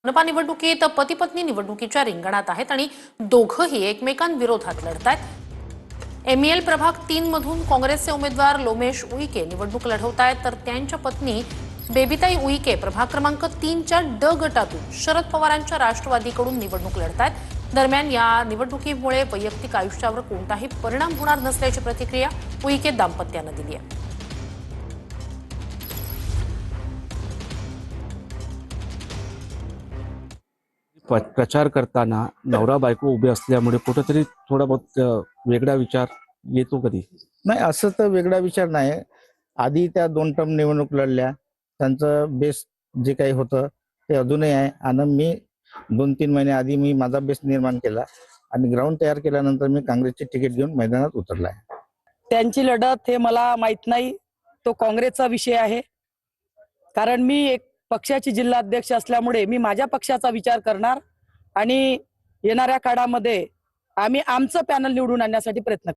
मनपा निवडणुकीत पती पत्नी निवडणुकीच्या रिंगणात आहेत आणि दोघंही एकमेकांविरोधात लढतायत। एमईएल प्रभाग 3 मधून काँग्रेसचे उमेदवार लोमेश उईके निवडणूक लढवतायत, तर त्यांच्या पत्नी बेबीताई उईके प्रभाग क्रमांक 3च्या ड गटातून शरद पवारांच्या राष्ट्रवादीकडून निवडणूक लढतायत। दरम्यान या निवडणुकीमुळे वैयक्तिक आयुष्यावर कोणताही परिणाम होणार नसल्याची प्रतिक्रिया उईके दाम्पत्यानं दिली आहे। प्रचार करताना नवरा बायको उभे असल्यामुळे कुठेतरी थोडा बहुत वेगळा विचार येतो कधी? नाही, असं तर वेगळा विचार नाही। आधी त्या 2 टर्म निवडणूक लढल्या, त्यांचं बेस जे काही होतं ते अजूनही आहे आणि मी 2-3 महिने आधी मी माझा बेस निर्माण केला आणि ग्राउंड तयार केल्यानंतर मी काँग्रेसची तिकीट घेऊन मैदानात उतरला आहे। त्यांची लढत हे मला माहित नाही, तो काँग्रेसचा विषय आहे। कारण मी एक पक्षाची जिल्हाध्यक्ष असल्यामुळे मी माझ्या पक्षाचा विचार करणार आणि येणाऱ्या काळामध्ये आम्ही आमचं पॅनल निवडून आणण्यासाठी प्रयत्न